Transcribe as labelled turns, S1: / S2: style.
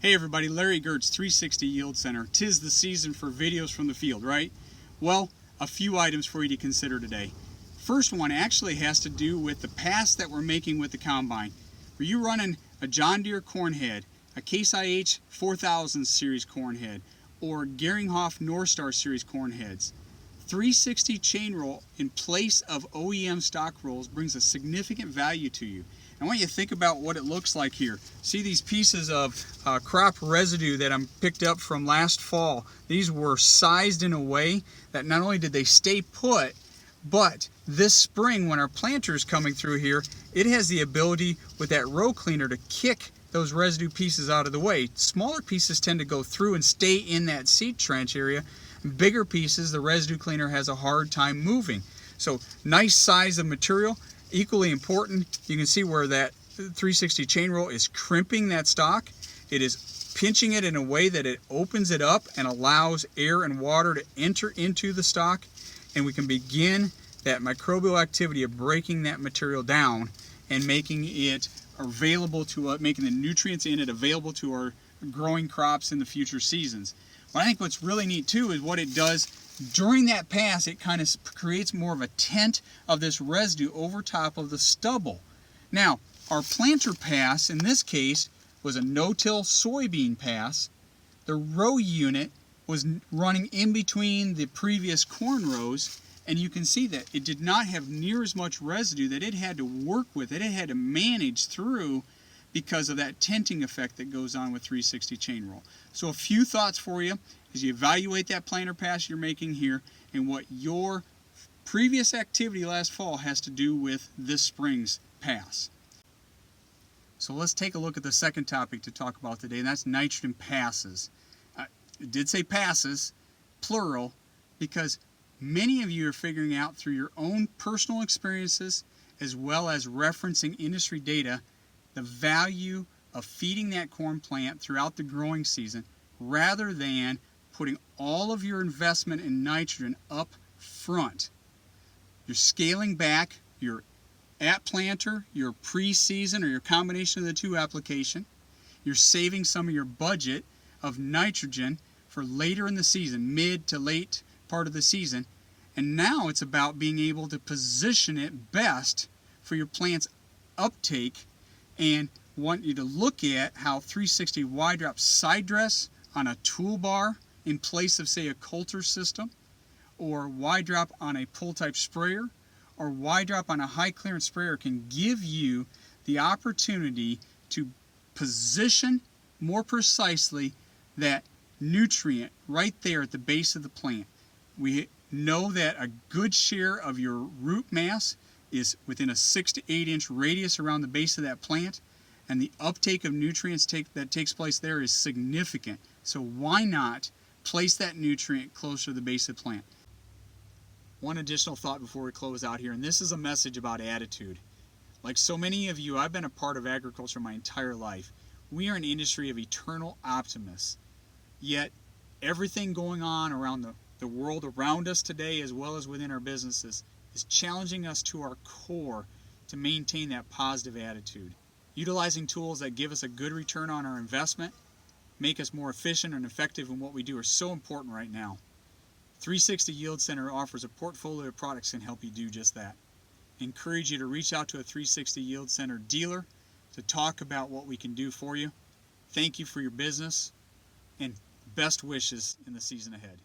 S1: Hey everybody, Larry Geerts, 360 Yield Center. 'Tis the season for videos from the field, right? Well, a few items for you to consider today. First one actually has to do with the pass that we're making with the combine. Are you running a John Deere corn head, a Case IH 4000 series corn head, or Geringhoff North Star series corn heads? 360 chain roll in place of OEM stock rolls brings a significant value to you. I want you to think about what it looks like here. See these pieces of crop residue that I picked up from last fall. These were sized in a way that not only did they stay put, but this spring when our planter is coming through here, it has the ability with that row cleaner to kick those residue pieces out of the way. Smaller pieces tend to go through and stay in that seed trench area. Bigger pieces, the residue cleaner has a hard time moving. So nice size of material. Equally important, you can see where that 360 chain roll is crimping that stalk. It is pinching it in a way that it opens it up and allows air and water to enter into the stalk, and we can begin that microbial activity of breaking that material down and making it available to making the nutrients in it available to our growing crops in the future seasons. But I think what's really neat too is what it does during that pass. It kind of creates more of a tent of this residue over top of the stubble. Now, our planter pass in this case was a no-till soybean pass. The row unit was running in between the previous corn rows, and you can see that it did not have near as much residue that it had to work with, that it had to manage through because of that tenting effect that goes on with 360 chain roll. So a few thoughts for you as you evaluate that planter pass you're making here and what your previous activity last fall has to do with this spring's pass. So let's take a look at the second topic to talk about today, and that's nitrogen passes. It did say passes, plural, because many of you are figuring out through your own personal experiences as well as referencing industry data the value of feeding that corn plant throughout the growing season rather than putting all of your investment in nitrogen up front. You're scaling back your at planter, your pre-season, or your combination of the two application. You're saving some of your budget of nitrogen for later in the season, mid to late part of the season, and now it's about being able to position it best for your plant's uptake. And want you to look at how 360 Y-drop side dress on a toolbar in place of, say, a Coulter system, or Y-drop on a pull type sprayer, or Y-drop on a high clearance sprayer can give you the opportunity to position more precisely that nutrient right there at the base of the plant. We know that a good share of your root mass is within a 6 to 8 inch radius around the base of that plant, and the uptake of nutrients that takes place there is significant. So why not place that nutrient closer to the base of the plant? One additional thought before we close out here, and this is a message about attitude. Like so many of you, I've been a part of agriculture my entire life. We are an industry of eternal optimists. Yet everything going on around the world around us today, as well as within our businesses, is challenging us to our core to maintain that positive attitude. Utilizing tools that give us a good return on our investment, make us more efficient and effective in what we do are so important right now. 360 Yield Center offers a portfolio of products that can help you do just that. I encourage you to reach out to a 360 Yield Center dealer to talk about what we can do for you. Thank you for your business, and best wishes in the season ahead.